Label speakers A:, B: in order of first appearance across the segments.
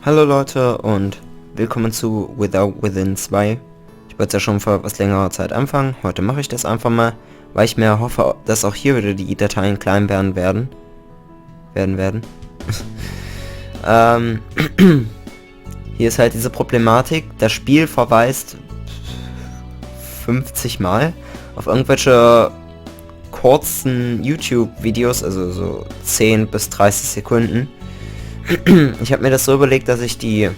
A: Hallo Leute und willkommen zu Within 2. Ich wollte es ja schon vor was längerer Zeit anfangen. Heute mache ich das einfach mal, weil ich mir hoffe, dass auch hier wieder die Dateien klein werden. Hier ist halt diese Problematik. Das Spiel verweist 50 Mal auf irgendwelche kurzen YouTube-Videos, also so 10 bis 30 Sekunden. Ich habe mir das so überlegt, dass ich die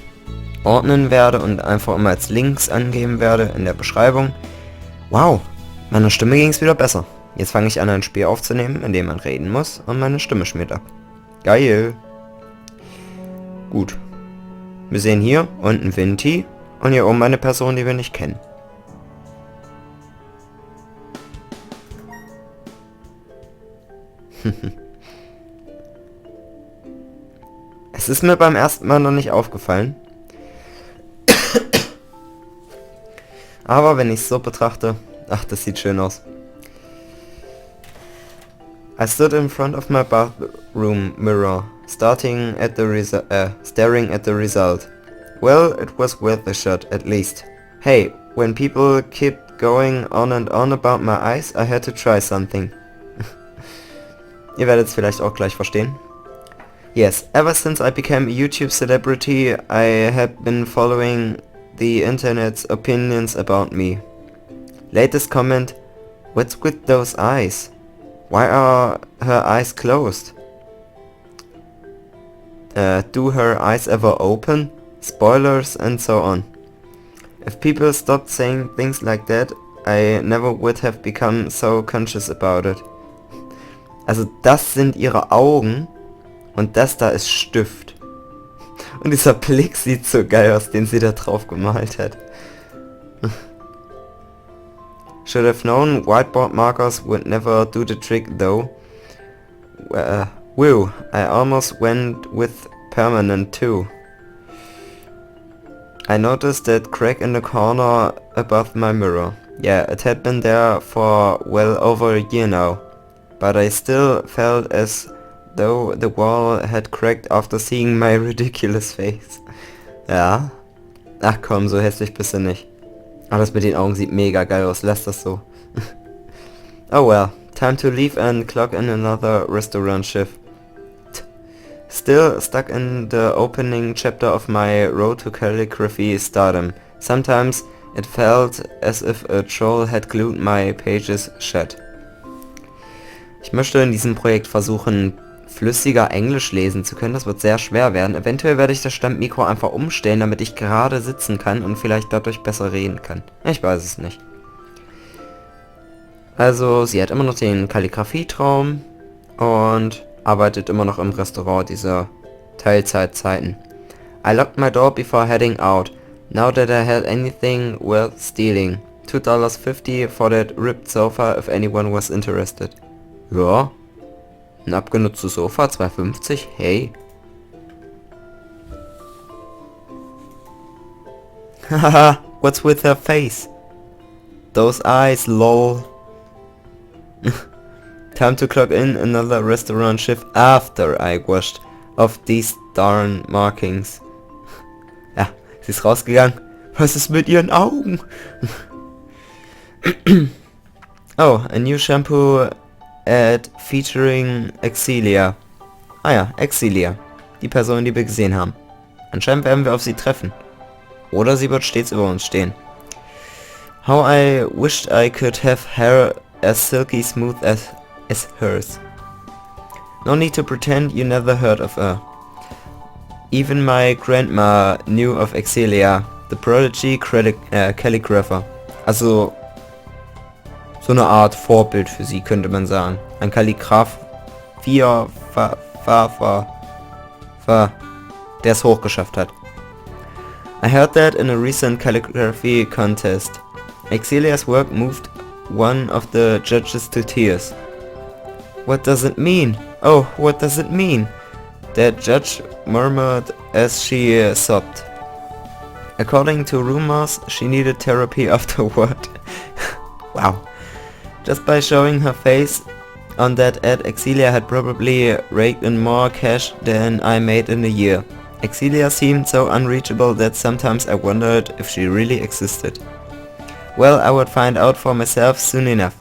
A: ordnen werde und einfach immer als Links angeben werde in der Beschreibung. Wow, meiner Stimme ging es wieder besser. Jetzt fange ich an, ein Spiel aufzunehmen, in dem man reden muss und meine Stimme schmiert ab. Geil. Gut. Wir sehen hier unten Vinty und hier oben eine Person, die wir nicht kennen. Es ist mir beim ersten Mal noch nicht aufgefallen. Aber wenn ich es so betrachte, ach, das sieht schön aus. I stood in front of my bathroom mirror, staring at the result. Well, it was worth a shot, at least. Hey, when people kept going on and on about my eyes, I had to try something. Ihr werdet es vielleicht auch gleich verstehen. Yes, ever since I became a YouTube celebrity, I have been following the internet's opinions about me. Latest comment, what's with those eyes? Why are her eyes closed? Do her eyes ever open? Spoilers and so on. If people stopped saying things like that, I never would have become so conscious about it. Also das sind ihre Augen. Und das da ist Stift. Und dieser Blick sieht so geil aus, den sie da drauf gemalt hat. Should have known whiteboard markers would never do the trick though. Woo, I almost went with permanent too. I noticed that crack in the corner above my mirror. Yeah, it had been there for well over a year now. But I still felt as though the wall had cracked after seeing my ridiculous face. Ja. Ach komm, so hässlich bist du nicht. Aber das mit den Augen sieht mega geil aus. Lass das so. Oh well. Time to leave and clock in another restaurant shift. Still stuck in the opening chapter of my road to calligraphy stardom. Sometimes it felt as if a troll had glued my pages shut. Ich möchte in diesem Projekt versuchen, flüssiger Englisch lesen zu können. Das wird sehr schwer werden. Eventuell werde ich das Standmikro einfach umstellen, damit ich gerade sitzen kann und vielleicht dadurch besser reden kann. Ich weiß es nicht. Also, sie hat immer noch den Kalligraphie-Traum und arbeitet immer noch im Restaurant dieser Teilzeitzeiten. I locked my door before heading out. Now that I had anything worth stealing. $2.50 for that ripped sofa if anyone was interested. Ja. Ein abgenutztes Sofa, 2,50? Hey. Haha, what's with her face? Those eyes, lol. Time to clock in another restaurant shift after I washed off these darn markings. Ja, sie ist rausgegangen. Was ist mit ihren Augen? Oh, a new shampoo ad featuring Exilia. Ah ja, Exilia. Die Person, die wir gesehen haben. Anscheinend werden wir auf sie treffen. Oder sie wird stets über uns stehen. How I wished I could have hair as silky smooth as hers. No need to pretend you never heard of her. Even my grandma knew of Exilia, the prodigy calligrapher. Also so eine Art Vorbild für sie, könnte man sagen. Ein Kalligraph, der es hochgeschafft hat. I heard that in a recent calligraphy contest. Exilia's work moved one of the judges to tears. What does it mean? Oh, what does it mean? The judge murmured as she sobbed. According to rumors, she needed therapy afterward. Wow. Just by showing her face on that ad, Exilia had probably raked in more cash than I made in a year. Exilia seemed so unreachable that sometimes I wondered if she really existed. Well, I would find out for myself soon enough.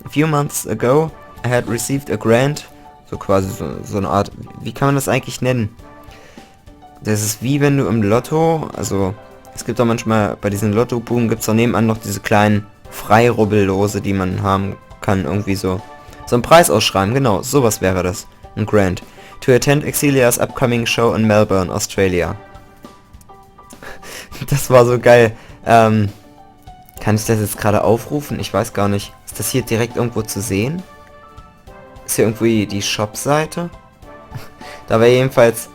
A: A few months ago, I had received a grant, so quasi so eine Art, wie kann man das eigentlich nennen? Das ist wie wenn du im Lotto, also es gibt auch manchmal, bei diesen Lotto-Buben gibt es auch nebenan noch diese kleinen Freirubbellose, die man haben kann, irgendwie so. So ein Preisausschreiben, genau, sowas wäre das. Ein Grant. To attend Exilia's upcoming show in Melbourne, Australia. Das war so geil. Kann ich das jetzt gerade aufrufen? Ich weiß gar nicht. Ist das hier direkt irgendwo zu sehen? Ist hier irgendwie die Shop-Seite? Da wäre jedenfalls...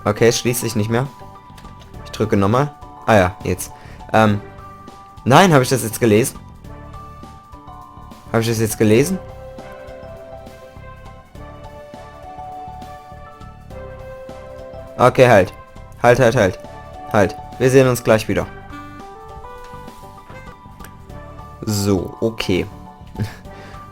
A: Okay, es schließt sich nicht mehr. Ich drücke nochmal. Ah ja, jetzt. Nein, habe ich das jetzt gelesen? Habe ich das jetzt gelesen? Okay, halt. Halt. Wir sehen uns gleich wieder. So, okay.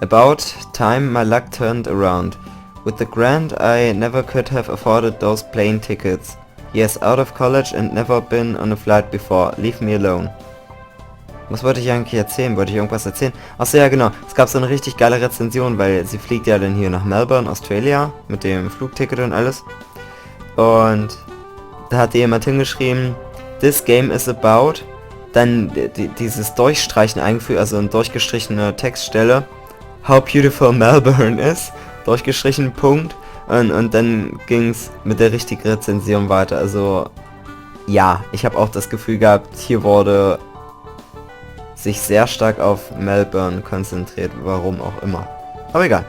A: About time my luck turned around. With the grant I never could have afforded those plane tickets. Yes, out of college and never been on a flight before. Leave me alone. Was wollte ich eigentlich erzählen? Wollte ich irgendwas erzählen? Achso, ja genau. Es gab so eine richtig geile Rezension, weil sie fliegt ja dann hier nach Melbourne, Australia, mit dem Flugticket und alles. Und da hat jemand hingeschrieben, this game is about, dann dieses Durchstreichen eingefügt, also eine durchgestrichene Textstelle, how beautiful Melbourne is, durchgestrichen, Punkt, und dann ging es mit der richtigen Rezension weiter. Also ja, ich habe auch das Gefühl gehabt, hier wurde sich sehr stark auf Melbourne konzentriert, warum auch immer. Aber egal.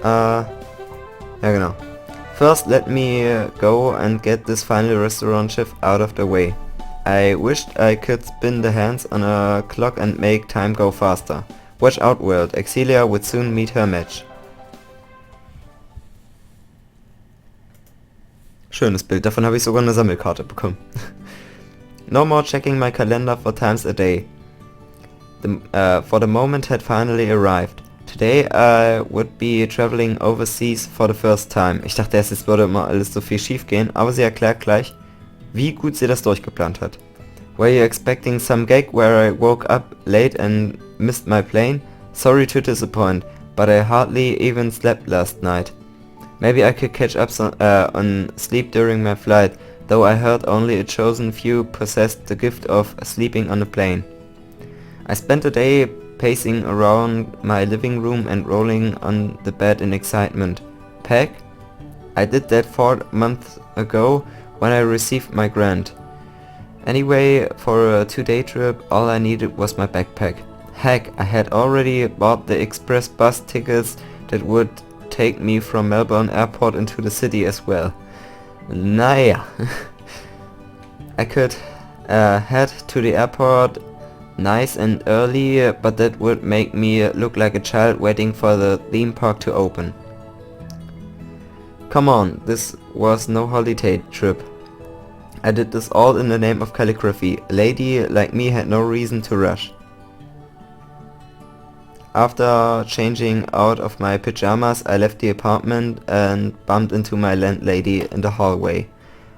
A: Ja genau. First let me go and get this final restaurant shift out of the way. I wished I could spin the hands on a clock and make time go faster. Watch out world, Exilia would soon meet her match. Schönes Bild, davon habe ich sogar eine Sammelkarte bekommen. No more checking my calendar 4 times a day. For the moment had finally arrived. Today I would be traveling overseas for the first time. Ich dachte erst, es würde immer alles so viel schief gehen, aber sie erklärt gleich, wie gut sie das durchgeplant hat. Were you expecting some gag where I woke up late and missed my plane? Sorry to disappoint, but I hardly even slept last night. Maybe I could catch up on sleep during my flight, though I heard only a chosen few possessed the gift of sleeping on a plane. I spent a day pacing around my living room and rolling on the bed in excitement. Pack? I did that 4 months ago when I received my grant. Anyway, for a 2-day trip, all I needed was my backpack. Heck, I had already bought the express bus tickets that would take me from Melbourne Airport into the city as well. Naja. I could head to the airport nice and early, but that would make me look like a child waiting for the theme park to open. Come on, this was no holiday trip. I did this all in the name of calligraphy. A lady like me had no reason to rush. After changing out of my pajamas, I left the apartment and bumped into my landlady in the hallway.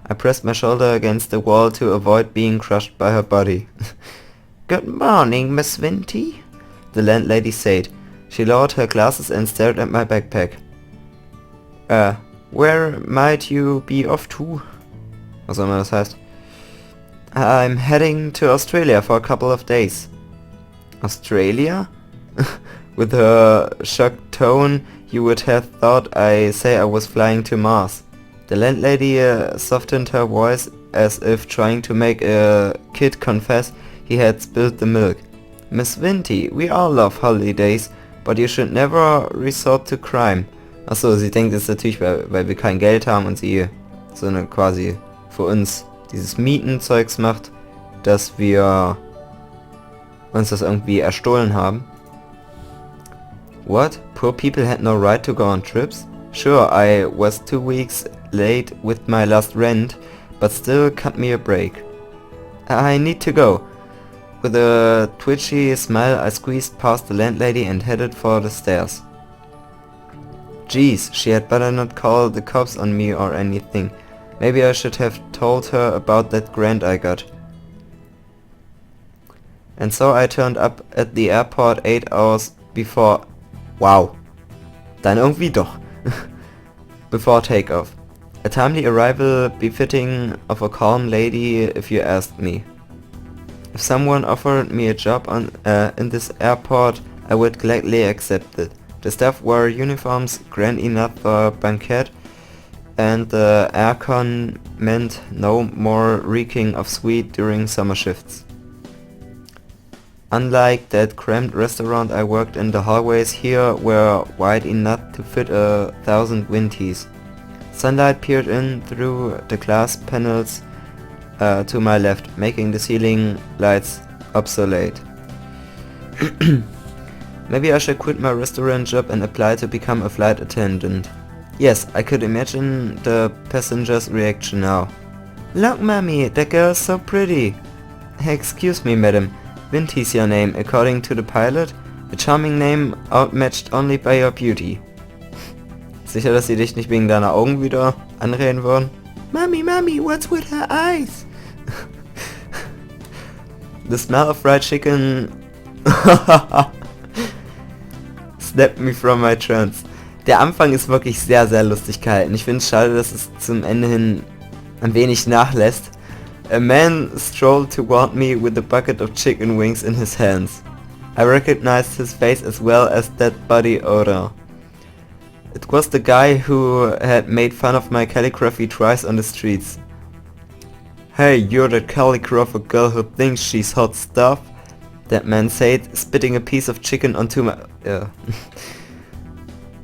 A: I pressed my shoulder against the wall to avoid being crushed by her body. Good morning, Miss Vinty, the landlady said. She lowered her glasses and stared at my backpack. Where might you be off to? Was auch immer das heißt. I'm heading to Australia for a couple of days. Australia? With her shocked tone, you would have thought I was flying to Mars. The landlady softened her voice as if trying to make a kid confess he had spilled the milk. Miss Vinty, we all love holidays, but you should never resort to crime. Achso, sie denkt jetzt natürlich, weil wir kein Geld haben und sie so eine quasi für uns dieses Mietenzeugs macht, dass wir uns das irgendwie erstohlen haben. What? Poor people had no right to go on trips? Sure, I was 2 weeks late with my last rent, but still cut me a break. I need to go. With a twitchy smile I squeezed past the landlady and headed for the stairs. Geez, she had better not call the cops on me or anything. Maybe I should have told her about that grant I got. And so I turned up at the airport 8 hours before... Wow. Dann irgendwie doch. Before takeoff. A timely arrival befitting of a calm lady, if you asked me. If someone offered me a job in this airport, I would gladly accept it. The staff wore uniforms grand enough for a banquet, and the aircon meant no more reeking of sweat during summer shifts. Unlike that cramped restaurant I worked in, the hallways here were wide enough to fit 1,000 Vintys. Sunlight peered in through the glass panels to my left, making the ceiling lights obsolete. Maybe I should quit my restaurant job and apply to become a flight attendant. Yes, I could imagine the passengers' reaction now. Look, mommy, that girl's so pretty. Excuse me, madam. Vinty's your name, according to the pilot. A charming name, outmatched only by your beauty. Sicher, dass sie dich nicht wegen deiner Augen wieder anreden würden? Mommy, mommy, what's with her eyes? The smell of fried chicken snapped me from my trance. Der Anfang ist wirklich sehr, sehr lustig gehalten. Ich finde es schade, dass es zum Ende hin ein wenig nachlässt. A man strolled toward me with a bucket of chicken wings in his hands. I recognized his face as well as that body odor. It was the guy who had made fun of my calligraphy twice on the streets. Hey, you're that calligrapher girl who thinks she's hot stuff? That man said, spitting a piece of chicken onto my...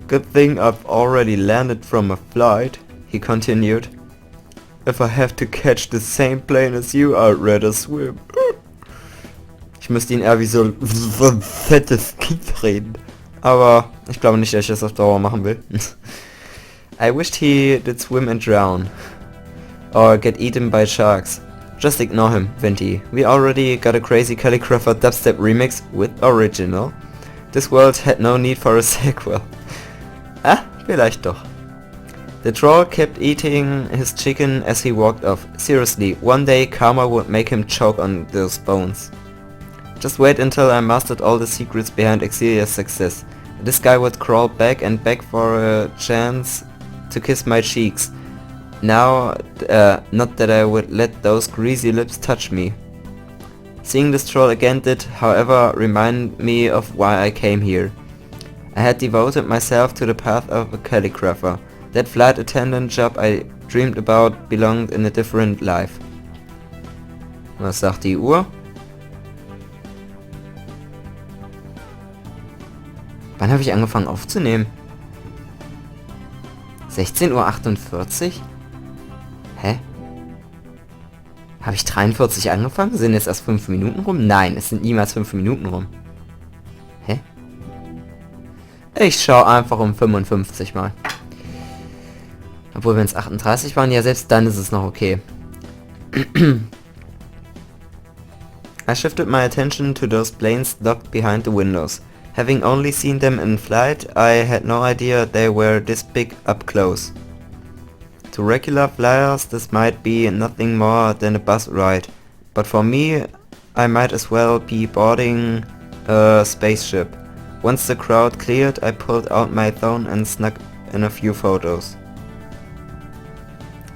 A: Good thing I've already landed from a flight, he continued. If I have to catch the same plane as you, I'd rather swim. Ich müsste ihn eher wie so ein fettes Kind reden. Aber ich glaube nicht, dass ich das auf Dauer machen will. I wished he did swim and drown. Or get eaten by sharks. Just ignore him, Vinty. We already got a crazy calligrapher dubstep remix with original. This world had no need for a sequel. Ah, vielleicht doch. The troll kept eating his chicken as he walked off. Seriously, one day karma would make him choke on those bones. Just wait until I mastered all the secrets behind Exilia's success. This guy would crawl back and beg for a chance to kiss my cheeks. Now, not that I would let those greasy lips touch me. Seeing this troll again did, however, remind me of why I came here. I had devoted myself to the path of a calligrapher. That flight attendant job I dreamed about belonged in a different life. Was sagt die Uhr? Wann habe ich angefangen aufzunehmen? 16:48 Uhr? Hä? Habe ich 43 angefangen? Sind jetzt erst 5 Minuten rum? Nein, es sind niemals 5 Minuten rum. Hä? Ich schaue einfach um 55 mal. Obwohl, wenn es 38 waren, ja selbst dann ist es noch okay. I shifted my attention to those planes docked behind the windows. Having only seen them in flight, I had no idea they were this big up close. To regular flyers this might be nothing more than a bus ride, but for me I might as well be boarding a spaceship. Once the crowd cleared, I pulled out my phone and snuck in a few photos.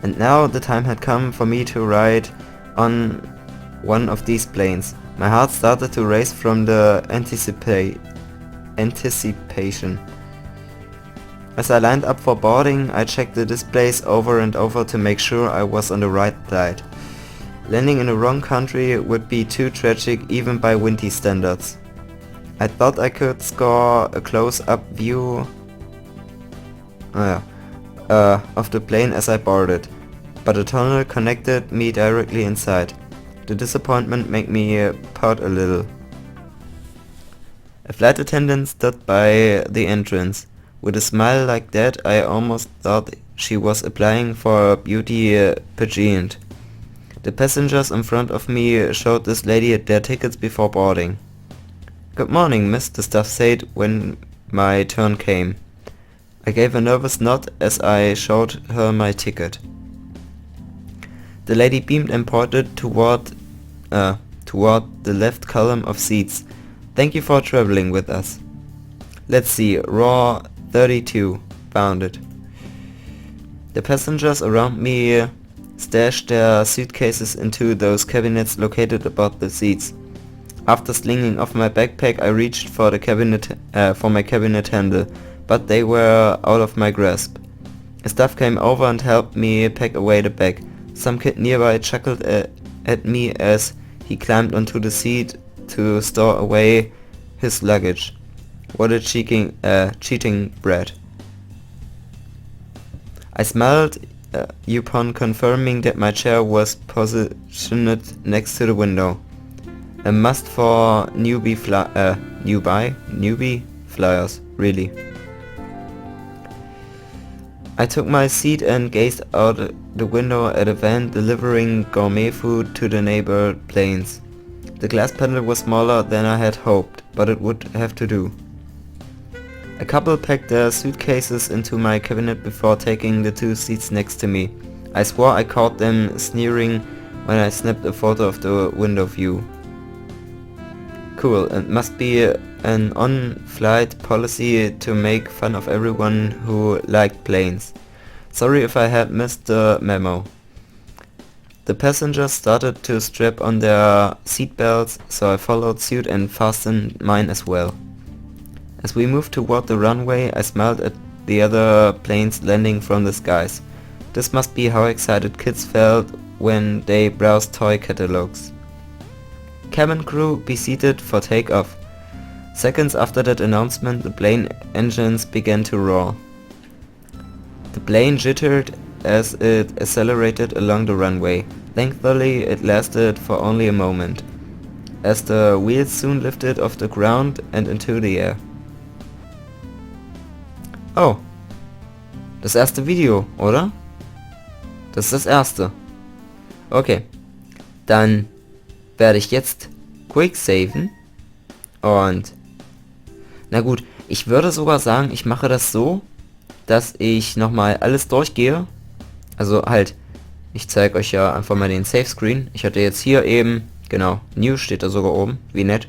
A: And now the time had come for me to ride on one of these planes. My heart started to race from the anticipation. As I lined up for boarding, I checked the displays over and over to make sure I was on the right flight. Landing in the wrong country would be too tragic even by Vinty standards. I thought I could score a close-up view of the plane as I boarded, but a tunnel connected me directly inside. The disappointment made me pout a little. A flight attendant stood by the entrance. With a smile like that, I almost thought she was applying for a beauty pageant. The passengers in front of me showed this lady their tickets before boarding. "Good morning, miss," the staff said when my turn came. I gave a nervous nod as I showed her my ticket. The lady beamed and pointed toward the left column of seats. Thank you for traveling with us. Let's see, row 32, found it. The passengers around me stashed their suitcases into those cabinets located above the seats. After slinging off my backpack, I reached for my cabinet handle, but they were out of my grasp. A staff came over and helped me pack away the bag. Some kid nearby chuckled at me as he climbed onto the seat to store away his luggage. What a cheating brat. I smiled upon confirming that my chair was positioned next to the window. A must for newbie flyers, really. I took my seat and gazed out the window at a van delivering gourmet food to the neighbor planes. The glass panel was smaller than I had hoped, but it would have to do. A couple packed their suitcases into my cabinet before taking the two seats next to me. I swore I caught them sneering when I snapped a photo of the window view. Cool, it must be an on-flight policy to make fun of everyone who liked planes. Sorry if I had missed the memo. The passengers started to strap on their seatbelts, so I followed suit and fastened mine as well. As we moved toward the runway, I smiled at the other planes landing from the skies. This must be how excited kids felt when they browsed toy catalogs. Cabin crew, be seated for takeoff. Seconds after that announcement, the plane engines began to roar. The plane jittered as it accelerated along the runway. Thankfully, it lasted for only a moment, as the wheels soon lifted off the ground and into the air. Oh, das erste Video, oder? Das ist das erste. Okay, dann werde ich jetzt quick saven und na gut, ich würde sogar sagen, ich mache das so, dass ich nochmal alles durchgehe. Also halt, ich zeige euch ja einfach mal den Save Screen. Ich hatte jetzt hier eben, genau, New steht da sogar oben, wie nett.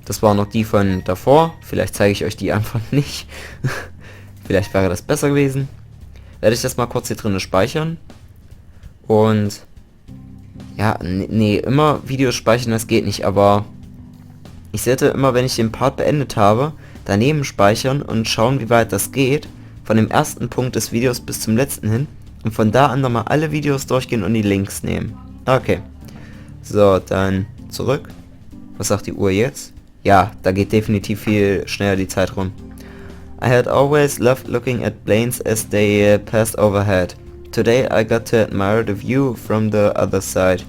A: Das war noch die von davor, vielleicht zeige ich euch die einfach nicht. Vielleicht wäre das besser gewesen. Werde ich das mal kurz hier drinnen speichern. Und ja, nee, immer Videos speichern, das geht nicht, aber ich sollte immer, wenn ich den Part beendet habe, daneben speichern und schauen, wie weit das geht. Von dem ersten Punkt des Videos bis zum letzten hin. Und von da an nochmal alle Videos durchgehen und die Links nehmen. Okay. So, dann zurück. Was sagt die Uhr jetzt? Ja, da geht definitiv viel schneller die Zeit rum. I had always loved looking at planes as they passed overhead. Today I got to admire the view from the other side.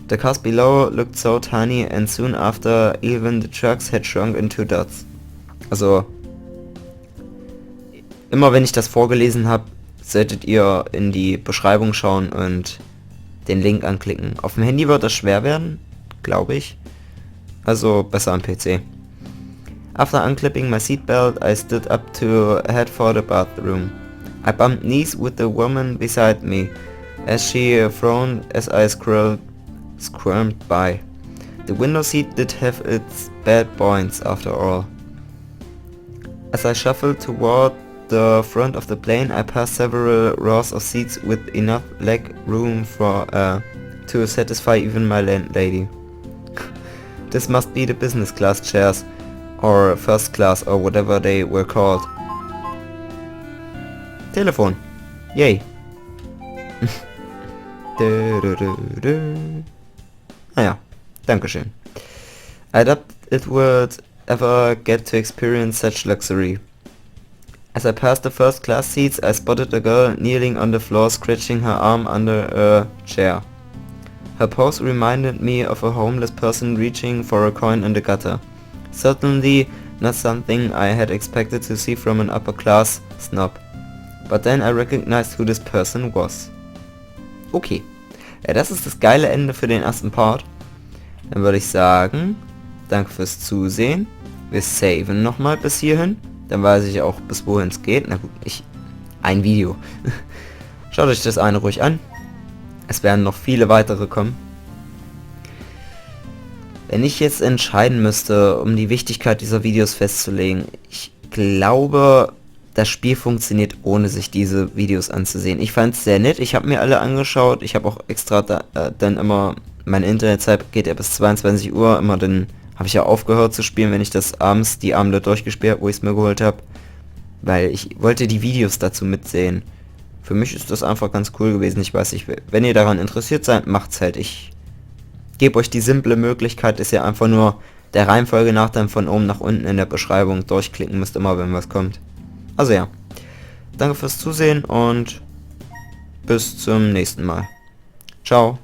A: The cars below looked so tiny and soon after even the trucks had shrunk into dots. Also, immer wenn ich das vorgelesen habe, solltet ihr in die Beschreibung schauen und den Link anklicken. Auf dem Handy wird das schwer werden, glaube ich. Also besser am PC. After unclipping my seatbelt, I stood up to head for the bathroom. I bumped knees with the woman beside me as she frowned as I squirmed by. The window seat did have its bad points after all. As I shuffled toward the front of the plane, I passed several rows of seats with enough leg room for to satisfy even my landlady. This must be the business class chairs, or first class, or whatever they were called. Telefon. Yay. Naja, dankeschön. I doubt it would ever get to experience such luxury. As I passed the first class seats, I spotted a girl kneeling on the floor, scratching her arm under a chair. Her pose reminded me of a homeless person reaching for a coin in the gutter. Certainly not something I had expected to see from an upper class snob. But then I recognized who this person was. Okay, ja, das ist das geile Ende für den ersten Part. Dann würde ich sagen, danke fürs Zusehen. Wir saven nochmal bis hierhin. Dann weiß ich auch, bis wohin es geht. Na gut, ein Video. Schaut euch das eine ruhig an. Es werden noch viele weitere kommen. Wenn ich jetzt entscheiden müsste, um die Wichtigkeit dieser Videos festzulegen, ich glaube, das Spiel funktioniert, ohne sich diese Videos anzusehen. Ich fand es sehr nett, ich habe mir alle angeschaut, ich habe auch extra dann immer, meine Internetzeit geht ja bis 22 Uhr, immer dann habe ich ja aufgehört zu spielen, wenn ich das abends, die Abende durchgespielt habe, wo ich es mir geholt habe, weil ich wollte die Videos dazu mitsehen. Für mich ist das einfach ganz cool gewesen, ich weiß nicht, wenn ihr daran interessiert seid, macht's halt, ich gebe euch die simple Möglichkeit, ist ja einfach nur der Reihenfolge nach dann von oben nach unten in der Beschreibung durchklicken müsst, immer wenn was kommt. Also ja, danke fürs Zusehen und bis zum nächsten Mal. Ciao.